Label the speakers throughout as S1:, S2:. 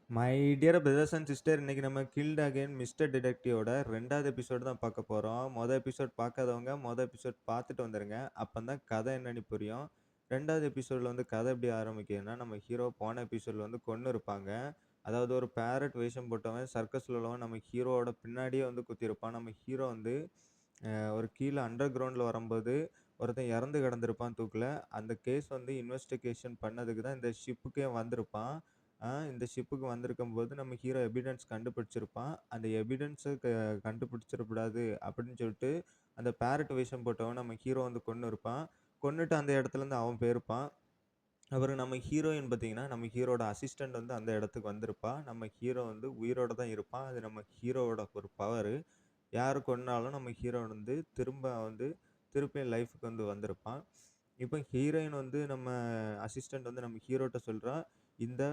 S1: My dear brothers and sister இன்னைக்கு நம்ம guilt again mister டிடெக்டிவோட 2வது எபிசோடு தான் பார்க்க போறோம். எபிசோட் பார்க்காதவங்க எபிசோட் பார்த்துட்டு வந்துருங்க. அப்பதான் கதை என்னன்னு புரியும். 2வது எபிசோட்ல வந்து கதை எப்படி ஆரம்பிக்குதுன்னா, நம்ம ஹீரோ போன எபிசோட்ல வந்து கொன்னு இருப்பாங்க. அதாவது ஒரு பேரட் வேஷம் போட்டவன் சர்க்கஸ்ல உள்ளவன் நம்ம ஹீரோவோட பின்னாடியே வந்து குத்திருப்பான். நம்ம ஹீரோ வந்து ஒரு கீழ அண்டர் கிரவுண்ட்ல வரும்போது ஒருத்தன் இறந்து கிடந்திருப்பான் தூக்குல. அந்த கேஸ் வந்து இன்வெஸ்டிகேஷன் பண்ணதுக்கு தான் இந்த ஷிப்புக்கே வந்திருப்பான். இந்த ஷிப்புக்கு வந்திருக்கும்போது நம்ம ஹீரோ எவிடன்ஸ் கண்டுபிடிச்சிருப்பான். அந்த எவிடன்ஸ கண்டுபிடிச்சிறக்கூடாது அப்படின்னு சொல்லிட்டு, அந்த பேரட் வேஷம் போட்டவன் நம்ம ஹீரோ வந்து கொன்னு இருப்பான். கொன்னுட்டு அந்த இடத்துலருந்து அவன் போயிருப்பான். அப்புறம் நம்ம ஹீரோயின் பார்த்தீங்கன்னா, நம்ம ஹீரோட அசிஸ்டன்ட் வந்து அந்த இடத்துக்கு வந்திருப்பா. நம்ம ஹீரோ வந்து உயிரோட தான் இருப்பான். அது நம்ம ஹீரோவோட ஒரு பவரு. யாரு கொன்னாலும் நம்ம ஹீரோ வந்து திருப்பியும் லைஃப்க்கு வந்து வந்திருப்பான். இப்போ ஹீரோயின் வந்து நம்ம அசிஸ்டன்ட் வந்து நம்ம ஹீரோட்ட சொல்றா, இந்த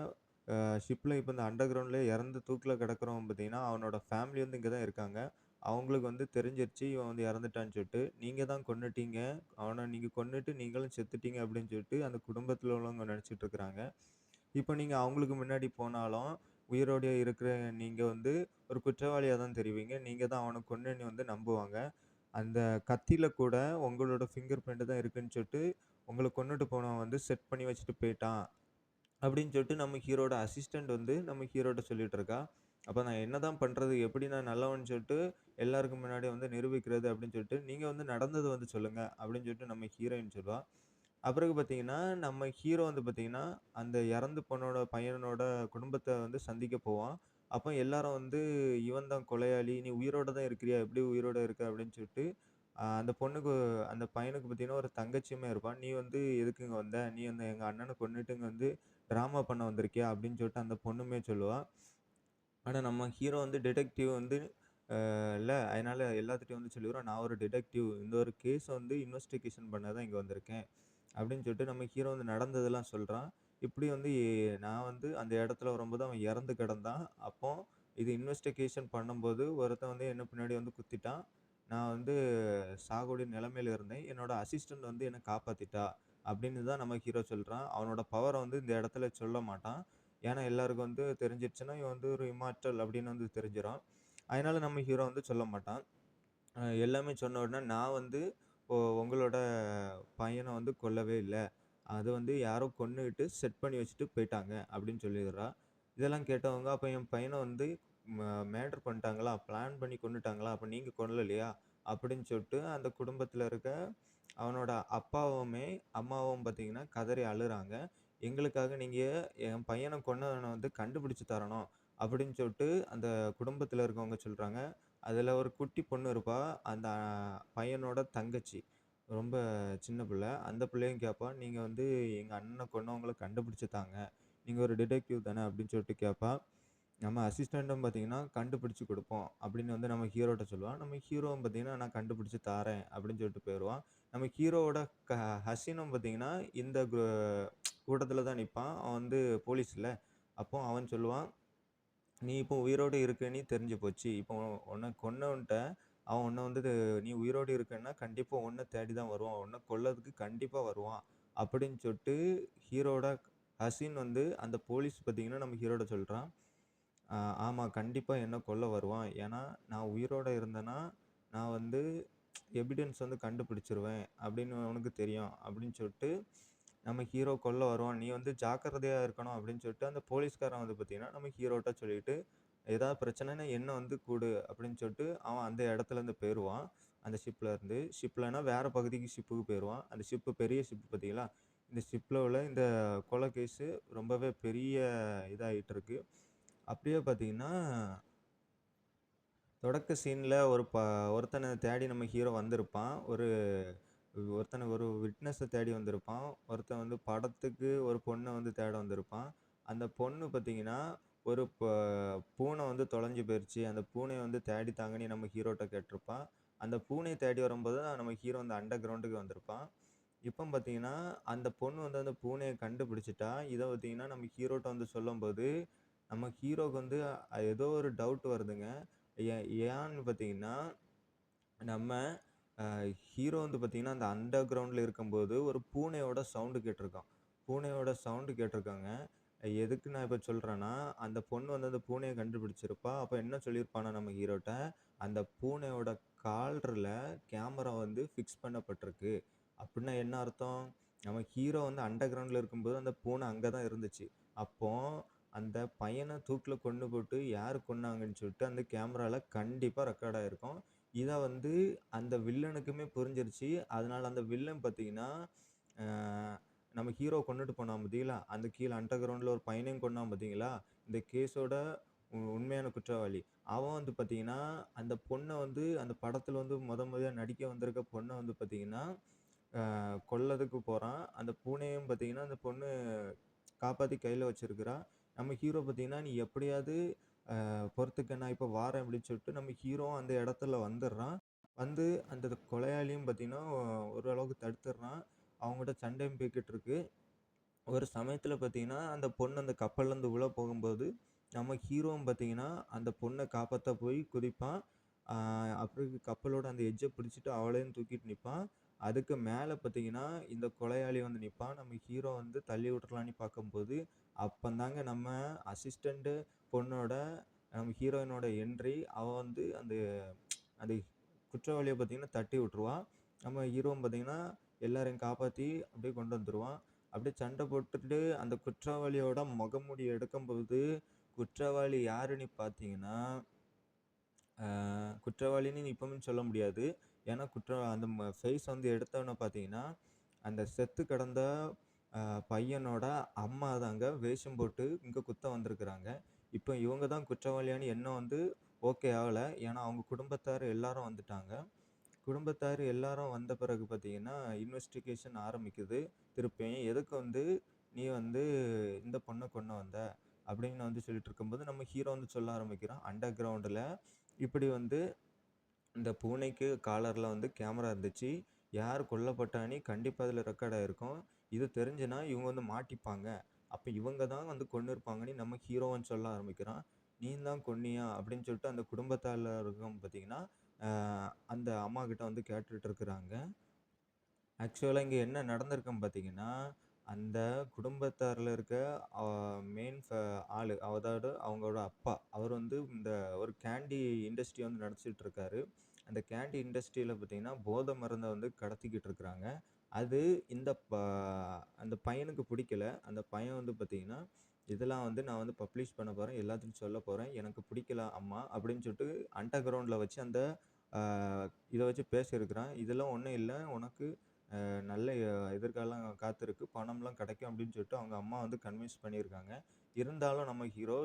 S1: ஷிப்ல இப்ப இந்த அண்டர் கிரவுண்ட்லயே இறந்து தூக்குல கிடக்கிறவன் பார்த்தீங்கன்னா, அவனோட ஃபேமிலி வந்து இங்க தான் இருக்காங்க. அவங்களுக்கு வந்து தெரிஞ்சிருச்சு இவன் வந்து இறந்துட்டான்னு சொல்லிட்டு, நீங்க தான் கொன்னுட்டீங்க. அவன நீங்க கொன்னுட்டு நீங்களும் செத்துட்டீங்க அப்படின்னு சொல்லிட்டு அந்த குடும்பத்தில உள்ளவங்க நினைச்சுட்டு இருக்கிறாங்க. இப்ப நீங்க அவங்களுக்கு முன்னாடி போனாலும், உயிரோடயே இருக்கிற நீங்க வந்து ஒரு குற்றவாளியா தான் தெரிவீங்க. நீங்க தான் அவன கொன்னேன்னு வந்து நம்புவாங்க. அந்த கத்தியில கூட உங்களோட ஃபிங்கர் பிரிண்ட் தான் இருக்குன்னு சொல்லிட்டு, உங்கள கொன்னுட்டு போனவன் வந்து செட் பண்ணி வச்சுட்டு போயிட்டான். அப்படின்னு சொல்லிட்டு நம்ம ஹீரோட அசிஸ்டன்ட் வந்து நம்ம ஹீரோட்ட சொல்லிட்டு இருக்கா. அப்ப நான் என்னதான் பண்றது? எப்படி நான் நல்லவன்னு சொல்லிட்டு எல்லாருக்கும் முன்னாடி வந்து நிரூபிக்கிறது அப்படின்னு சொல்லிட்டு, நீங்க வந்து நடந்தத வந்து சொல்லுங்க அப்படின்னு சொல்லிட்டு நம்ம ஹீரோயின் சொல்லுவா. அப்பிறகு பார்த்தீங்கன்னா, நம்ம ஹீரோ வந்து பார்த்தீங்கன்னா, அந்த இறந்து போனோட பையனோட குடும்பத்த வந்து சந்திக்க போவான். அப்ப எல்லாரும் வந்து, "இவன் தான் கொலையாளி. நீ உயிரோட தான் இருக்கிறியா? எப்படி உயிரோட இருக்க?" அப்படின்னு சொல்லிட்டு, அந்த பொண்ணுக்கு அந்த பையனுக்கு பார்த்தீங்கன்னா, ஒரு தங்கச்சியுமே இருப்பா. "நீ வந்து எதுக்கு இங்க வந்த? நீ வந்து எங்க அண்ணன கொன்னுட்டு இங்க வந்து டிராமா பண்ண வந்திருக்கியா?" அப்படின்னு சொல்லிட்டு அந்த பொண்ணுமே சொல்லுவா. ஆனா நம்ம ஹீரோ வந்து டிடெக்டிவ் வந்து இல்ல. அதனால எல்லாத்துட்டயும் வந்து சொல்லிருவான், "நான் ஒரு டிடெக்டிவ். இந்த ஒரு கேஸ வந்து இன்வெஸ்டிகேஷன் பண்ண தான் இங்க வந்திருக்கேன்." அப்படின்னு சொல்லிட்டு நம்ம ஹீரோ வந்து நடந்ததெல்லாம் சொல்றான். இப்படி வந்து நான் வந்து அந்த இடத்துல வரும்போது அவன் இறந்து கிடந்தான். அப்போ இது இன்வெஸ்டிகேஷன் பண்ணும்போது ஒருத்தன் வந்து என்ன பின்னாடி வந்து குத்திட்டான். நான் வந்து சாகக்கூடிய நிலைமையில இருந்தேன். என்னோட அசிஸ்டன்ட் வந்து என்ன காப்பாத்திட்டா. அப்படின்னு தான் நம்ம ஹீரோ சொல்றான். அவனோட பவர வந்து இந்த இடத்துல சொல்ல மாட்டான். ஏன்னா எல்லாருக்கும் வந்து தெரிஞ்சிருச்சுன்னா, இவன் வந்து ஒரு இம்மார்டல் அப்படின்னு வந்து தெரிஞ்சிரும். அதனால நம்ம ஹீரோ வந்து சொல்ல மாட்டான். எல்லாமே சொன்ன உடனே, நான் வந்து உங்களோட பையன வந்து கொல்லவே இல்ல. அது வந்து யாரோ கொன்னுட்டு செட் பண்ணி வச்சுட்டு போயிட்டாங்க அப்படின்னு சொல்லிர்றா. இதெல்லாம் கேட்டவங்க, அப்ப என் பையன வந்து ம மர்டர் பண்ணிட்டாங்களா? பிளான் பண்ணி கொன்னுட்டாங்களா? அப்ப நீங்க கொல்லலையா? அப்படின்னு சொல்லிட்டு அந்த குடும்பத்தில இருக்க அவனோட அப்பாவுமே, அம்மாவும் பார்த்தீங்கன்னா கதறி அழுறாங்க. எங்களுக்காக நீங்க என் பையன கொன்னவன வந்து கண்டுபிடிச்சு தரணும். அப்படின்னு சொல்லிட்டு அந்த குடும்பத்தில இருக்கவங்க சொல்றாங்க. அதுல ஒரு குட்டி பொண்ணு இருப்பா. அந்த பையனோட தங்கச்சி. ரொம்ப சின்ன பிள்ளை. அந்த பிள்ளையும் கேட்பா, "நீங்க வந்து எங்க அண்ணன கொன்னவங்கள கண்டுபிடிச்சு தாங்க. நீங்க ஒரு டிடெக்டிவ் தானே?" அப்படின்னு சொல்லிட்டு கேட்பா. நம்ம அசிஸ்டன்ட்டும் பார்த்தீங்கன்னா, "கண்டுபிடிச்சு குடுப்போம்." அப்படின்னு வந்து நம்ம ஹீரோட்ட சொல்லுவான். நம்ம ஹீரோவும் பார்த்தீங்கன்னா, "நான் கண்டுபிடிச்சு தாரேன்." அப்படின்னு சொல்லிட்டு போயிருவான். நம்ம ஹீரோவோட க ஹஸினும் பார்த்தீங்கன்னா, இந்த கூட்டத்தில தான் நிப்பான். அவன் வந்து போலீஸ்ல. அப்போ அவன் சொல்லுவான், "நீ இப்போ உயிரோட இருக்கன்னு தெரிஞ்சு போச்சு. இப்போ உன்ன கொன்னவன்ட்ட அவன் உன்ன வந்து நீ உயிரோட இருக்கன்னா, கண்டிப்பா உன்ன தேடி தான் வருவான். உன்ன கொல்றதுக்கு கண்டிப்பா வருவான்." அப்படின்னு சொல்லிட்டு ஹீரோட ஹஸின் வந்து அந்த போலீஸ் பார்த்தீங்கன்னா, நம்ம ஹீரோட்ட சொல்றான். "ஆ ஆமா, கண்டிப்பா என்ன கொல்ல வருவான். ஏன்னா, நான் உயிரோட இருந்தேன்னா, நான் வந்து எவிடன்ஸ் வந்து கண்டுபிடிச்சுருவேன் அப்படின்னு அவனுக்கு தெரியும்." அப்படின்னு சொல்லிட்டு நம்ம ஹீரோ கொல்ல வருவான். "நீ வந்து ஜாக்கிரதையா இருக்கணும்." அப்படின்னு சொல்லிட்டு அந்த போலீஸ்காரன் வந்து பார்த்தீங்கன்னா, நம்ம ஹீரோட்ட சொல்லிட்டு, "ஏதாவது பிரச்சனைன்னா என்ன வந்து கூடு." அப்படின்னு சொல்லிட்டு அவன் அந்த இடத்துலருந்து போயிருவான். அந்த ஷிப்ல இருந்து. ஷிப்லனா வேற பகுதிக்கு ஷிப்புக்கு போயிருவான். அந்த ஷிப்பு பெரிய ஷிப் பார்த்தீங்களா? இந்த ஷிப்ல உள்ள இந்த கொலை கேஸு ரொம்பவே பெரிய இதாயிட்டு இருக்கு. அப்படியே பார்த்தீங்கன்னா, தொடக்க சீன்ல ஒருத்தன தேடி நம்ம ஹீரோ வந்திருப்பான். ஒரு விட்னஸ தேடி வந்திருப்பான். ஒருத்தன் வந்து படத்துக்கு ஒரு பொண்ண வந்து தேட வந்திருப்பான். அந்த பொண்ணு பார்த்தீங்கன்னா, ஒரு பூனை வந்து தொலைஞ்சு போயிருச்சு. அந்த பூனைய வந்து தேடி தாங்கன்னு நம்ம ஹீரோட்ட கேட்டிருப்பா. அந்த பூனைய தேடி வரும்போது தான் நம்ம ஹீரோ அந்த அண்டர் கிரவுண்டுக்கு வந்திருப்பான். இப்போ பார்த்தீங்கன்னா, அந்த பொண்ணு வந்து அந்த பூனைய கண்டுபிடிச்சுட்டா. இத பார்த்தீங்கன்னா, நம்ம ஹீரோட்ட வந்து சொல்லும்போது, நம்ம ஹீரோக்கு வந்து ஏதோ ஒரு டவுட் வருதுங்க. ஏன்னு பார்த்தீங்கன்னா, நம்ம அ ஹீரோ வந்து பார்த்தீங்கன்னா, அந்த அண்டர் கிரவுண்ட்ல இருக்கும்போது ஒரு பூனையோட சவுண்ட் கேட்டிருக்கான். பூனையோட சவுண்ட் கேட்டிருக்காங்க. எதுக்கு நான் இப்ப சொல்றேன்னா, அந்த பொண்ணு வந்து அந்த பூனைய கண்டுபிடிச்சிருப்பா. அப்ப என்ன சொல்லியிருப்பான்னா நம்ம ஹீரோட்ட, அந்த பூனையோட காலர்ல கேமரா வந்து ஃபிக்ஸ் பண்ணப்பட்டிருக்கு. அப்டின்னா என்ன அர்த்தம்? நம்ம ஹீரோ வந்து அண்டர் கிரவுண்ட்ல இருக்கும்போது அந்த பூனை அங்க தான் இருந்துச்சு. அப்போ அந்த பையன தூக்குல கொன்னு போட்டு யாரு கொன்னாங்கன்னு சொல்லிட்டு அந்த கேமரால கண்டிப்பா ரெக்கார்ட் ஆயிருக்கும். இத வந்து அந்த வில்லனுக்குமே புரிஞ்சிருச்சு. அதனால அந்த வில்லன் பார்த்தீங்கன்னா, அ நம்ம ஹீரோ கொன்னுட்டு போனான் பாத்தீங்களா? அந்த கீழ அண்டர் கிரவுண்ட்ல ஒரு பையனையும் கொன்னான் பாத்தீங்களா? இந்த கேஸோட உண்மையான குற்றவாளி. அவன் வந்து பாத்தீங்கன்னா, அந்த பொண்ண வந்து அந்த படத்துல வந்து மொதயா நடிக்க வந்திருக்க பொண்ண வந்து பாத்தீங்கன்னா, கொல்றதுக்கு போறான். அந்த பூனையும் பாத்தீங்கன்னா, அந்த பொண்ணு காப்பாத்தி கையில வச்சிருக்கிறா. நம்ம ஹீரோ பாத்தீங்கன்னா, "நீ எப்படியாவது பொறுத்துக்க நான் இப்ப வாரேன்" அப்படின்னு சொல்லிட்டு நம்ம ஹீரோவும் அந்த இடத்துல வந்துடுறான். வந்து அந்த கொலையாளியும் பாத்தீங்கன்னா, ஓரளவுக்கு தடுத்துடுறான். அவங்கட்ட சண்டையும் போய்க்கிட்டு இருக்கு. ஒரு சமயத்துல பாத்தீங்கன்னா, அந்த பொண்ணு அந்த கப்பல்லேருந்து உள்ள போகும்போது, நம்ம ஹீரோவும் பாத்தீங்கன்னா, அந்த பொண்ண காப்பாத்த போய் குதிப்பான். ஆ அப்புறம் கப்பலோட அந்த எட்ஜ பிடிச்சுட்டு அவளையும் தூக்கிட்டு நிப்பான். அதுக்கு மேல பாத்தீங்கன்னா, இந்த கொலையாளி வந்து நிப்பான். நம்ம ஹீரோ வந்து தள்ளி விட்டுறலான்னு பார்க்கும்போது, அப்பந்தாங்க நம்ம அசிஸ்டன்ட் பொண்ணோட நம்ம ஹீரோயினோட என்ட்ரி. அவ வந்து அந்த அந்த குற்றவாளிய பாத்தீங்கன்னா தட்டி விட்டுருவா. நம்ம ஹீரோவும் பாத்தீங்கன்னா, எல்லாரையும் காப்பாத்தி அப்படியே கொண்டு வந்துருவான். அப்படியே சண்டை போட்டுட்டு அந்த குற்றவாளியோட முகமூடி எடுக்கும்போது, குற்றவாளி யாருன்னு பார்த்தீங்கன்னா, அ குற்றவாளின்னு இப்பவும் சொல்ல முடியாது. ஏன்னா அந்த ஃபேஸ் வந்து எடுத்தோனே பார்த்தீங்கன்னா, அந்த செத்து கிடந்த அ பையனோட அம்மா தாங்க வேஷம் போட்டு இங்க குத்த வந்திருக்கிறாங்க. இப்ப இவங்க தான் குற்றவாளியான்னு எண்ணம் வந்து ஓகே ஆகல. ஏன்னா அவங்க குடும்பத்தார் எல்லாரும் வந்துட்டாங்க. குடும்பத்தார் எல்லாரும் வந்த பிறகு பார்த்தீங்கன்னா, இன்வெஸ்டிகேஷன் ஆரம்பிக்குது. திருப்பியும் எதுக்கு வந்து நீ வந்து இந்த பொண்ண கொன்னு வந்த? அப்படின்னு வந்து சொல்லிட்டு இருக்கும்போது, நம்ம ஹீரோ வந்து சொல்ல ஆரம்பிக்கிறான். அண்டர் கிரவுண்டுல இப்படி வந்து இந்த பூனைக்கு காலர்ல வந்து கேமரா இருந்துச்சு. யார் கொல்லப்பட்டான்னு கண்டிப்பா அதில ரெக்கார்ட் ஆயிருக்கும். இது தெரிஞ்சுனா இவங்க வந்து மாட்டிப்பாங்க. அப்ப இவங்க தான் வந்து கொன்னுருப்பாங்கன்னு நம்ம ஹீரோவும் சொல்ல ஆரம்பிக்கிறான். "நீ தான் கொன்னியா?" அப்படின்னு சொல்லிட்டு அந்த குடும்பத்தார்ல இருக்கவங்க பார்த்தீங்கன்னா, அ அந்த அம்மாகிட்ட வந்து கேட்டுட்டு இருக்கிறாங்க. ஆக்சுவலா இங்க என்ன நடந்திருக்குன்னு பார்த்தீங்கன்னா, அந்த குடும்பத்தார்ல இருக்க அ மெயின் ஆளு, அதாவது அவங்களோட அப்பா. அவர் வந்து இந்த ஒரு கேண்டி இண்டஸ்ட்ரி வந்து நடத்திட்டு இருக்காரு. அந்த கேண்டி இண்டஸ்ட்ரியில பார்த்தீங்கன்னா, போதை மருந்த வந்து கடத்திக்கிட்டு இருக்கிறாங்க. அது இந்த அந்த பையனுக்கு பிடிக்கல. அந்த பையன் வந்து பார்த்தீங்கன்னா, "இதெல்லாம் வந்து நான் வந்து பப்ளிஷ் பண்ண போறேன். எல்லாத்துக்கும் சொல்லப் போறேன். எனக்கு பிடிக்கல அம்மா" அப்படின்னு சொல்லிட்டு அண்டர் கிரவுண்ட்ல வச்சு அந்த அ இத வச்சு பேசியிருக்கிறான். "இதெல்லாம் ஒண்ணும் இல்ல. உனக்கு நல்ல எதிர்காலம் காத்திருக்கு. பணம்லாம் கிடைக்கும் அப்படின்னு சொல்லிட்டு அவங்க அம்மா வந்து கன்வின்ஸ் பண்ணியிருக்காங்க. இருந்தாலும் நம்ம ஹீரோ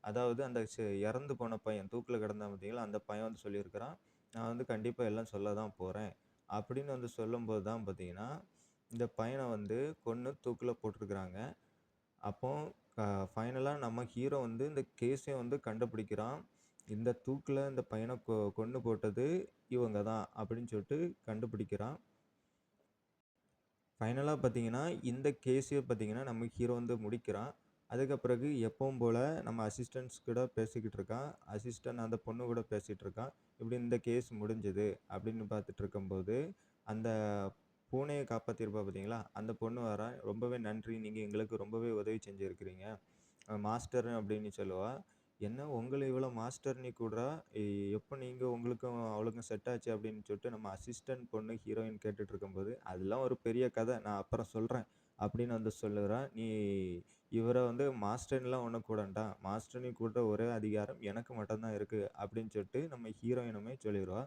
S1: அதாவது அந்த இறந்து போன பையன் தூக்குல கிடந்தான் பார்த்தீங்களா, அந்த பையன் வந்து சொல்லியிருக்கிறான். நான் வந்து கண்டிப்பா எல்லாம் சொல்ல தான் போறேன். அப்படின்னு வந்து சொல்லும்போது தான் பார்த்தீங்கன்னா, இந்த பையன வந்து கொன்னு தூக்குல போட்டுருக்காங்க. அப்போ ஃபைனலா நம்ம ஹீரோ வந்து இந்த கேஸையும் வந்து கண்டுபிடிக்கிறான். இந்த தூக்குல இந்த பையன கொன்னு போட்டது இவங்க தான் அப்படின்னு சொல்லிட்டு கண்டுபிடிக்கிறான். ஃபைனலா பார்த்தீங்கன்னா, இந்த கேஸே பார்த்தீங்கன்னா, நம்ம ஹீரோ வந்து முடிக்கிறான். அதுக்கு பிறகு எப்பவும் போல நம்ம அசிஸ்டன்ட்ஸ் கூட பேசிக்கிட்டு இருக்கான். அசிஸ்டன்ட் அந்த பொண்ணு கூட பேசிட்டு இருக்கான். இப்படி இந்த கேஸ் முடிஞ்சது அப்படின்னு பார்த்துட்டு இருக்கும்போது, அந்த பூனைய காப்பாத்தியிருப்பா பார்த்தீங்களா? அந்த பொண்ணு வரா. "ரொம்பவே நன்றி. நீங்க எங்களுக்கு ரொம்பவே உதவி செஞ்சிருக்கிறீங்க." மாஸ்டர் அப்படின்னு சொல்லுவா. "என்ன உங்கள இவ்வளோ மாஸ்டர் நீ கூப்பிடுறா? எப்போ நீங்க உங்களுக்கும் அவளுக்கும் செட் ஆச்சு?" அப்படின்னு சொல்லிட்டு நம்ம அசிஸ்டன்ட் பொண்ணு ஹீரோயின் கேட்டுட்டு இருக்கும்போது, "அதெல்லாம் ஒரு பெரிய கதை. நான் அப்புறம் சொல்றேன்." அப்படின்னு வந்து சொல்லுறா. "நீ இவர வந்து மாஸ்டர்ன்லாம் ஒண்ணும் கூட வேண்டாம். மாஸ்டர் நீ கூப்பிட்ட ஒரே அதிகாரம் எனக்கு மட்டும் தான் இருக்கு." அப்படின்னு சொல்லிட்டு நம்ம ஹீரோயினுமே சொல்லிருவா.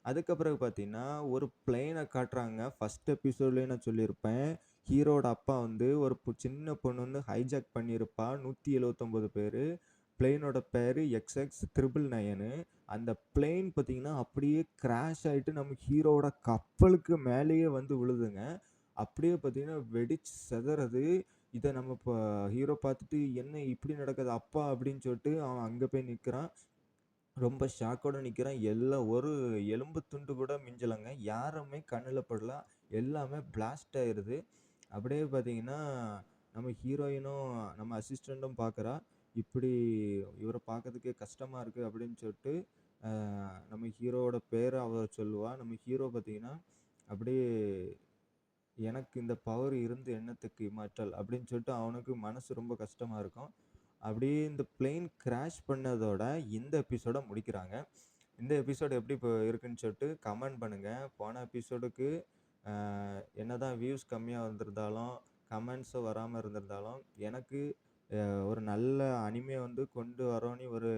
S1: அதுக்கு பிறகு பார்த்தீங்கன்னா, ஒரு பிளேன காட்டுறாங்க. ஃபர்ஸ்ட் எபிசோட்லயே நான் சொல்லியிருப்பேன். ஹீரோவோட அப்பா வந்து ஒரு சின்ன பொண்ணு வந்து ஹைஜாக் பண்ணியிருப்பா. 179 பேரு. பிளேனோட பேரு XX999. அந்த பிளேன் பார்த்தீங்கன்னா, அப்படியே கிராஷ் ஆயிட்டு நம்ம ஹீரோவோட கப்பலுக்கு மேலேயே வந்து விழுதுங்க. அப்படியே பார்த்தீங்கன்னா, வெடிச்சு சிதறுது. இத நம்ம ஹீரோ பார்த்துட்டு, "என்ன இப்படி நடக்குது அப்பா?" அப்படின்னு சொல்லிட்டு அவன் அங்க போய் நிக்கிறான். ரொம்ப ஷாக்கோட நிக்கிறேன். எல்லாம் ஒரு எலும்பு துண்டு கூட மிஞ்சலங்க. யாருமே கண்ணுல படல. எல்லாமே பிளாஸ்ட் ஆயிருது. அப்படியே பார்த்தீங்கன்னா, நம்ம ஹீரோயினும், நம்ம அசிஸ்டன்டும் பார்க்குறா. இப்படி இவர பார்க்கறதுக்கே கஷ்டமா இருக்கு அப்படின்னு சொல்லிட்டு, அ நம்ம ஹீரோவோட பேர அவ சொல்லுவா. நம்ம ஹீரோ பார்த்தீங்கன்னா, அப்படியே எனக்கு இந்த பவர் இருந்து என்னத்துக்கு இம்மார்ட்டல் அப்படின்னு சொல்லிட்டு அவனுக்கு மனசு ரொம்ப கஷ்டமா இருக்கும். அப்படியே இந்த பிளேன் கிராஷ் பண்ணதோட இந்த எபிசோட முடிக்கிறாங்க. இந்த எபிசோடு எப்படி இப்போ இருக்குன்னு சொல்லிட்டு கமெண்ட் பண்ணுங்க. போன எபிசோடுக்கு என்னதான் வியூஸ் கம்மியா வந்திருந்தாலும், கமெண்ட்ஸும் வராம இருந்திருந்தாலும், எனக்கு ஒரு நல்ல அனிமே வந்து கொண்டு வரோன்னு ஒரு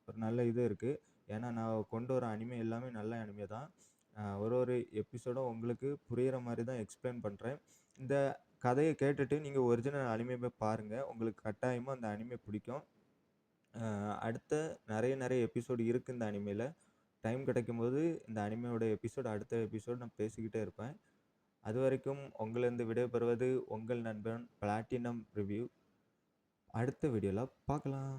S1: ஒரு நல்ல இது இருக்கு. ஏன்னா நான் கொண்டு வர அனிமே எல்லாமே நல்ல அனிமே தான். ஒரு ஒரு எபிசோடும் உங்களுக்கு புரியிற மாரி தான் எக்ஸ்பிளைன் பண்றேன். இந்த கதைய கேட்டுட்டு நீங்க ஒரிஜினல் அனிமே போய் பாருங்க. உங்களுக்கு கட்டாயமா அந்த அனிமே பிடிக்கும். அடுத்த நெறைய எபிசோடு இருக்கு இந்த அனிமேல. டைம் கிடைக்கும்போது இந்த அனிமேவோட அடுத்த எபிசோட் நான் பேசிக்கிட்டே இருப்பேன். அதுவரைக்கும் உங்களிருந்து விடைபெறுவது உங்கள் நண்பன் பிளாட்டினம் ரிவ்யூ. அடுத்த வீடியோல பார்க்கலாம்.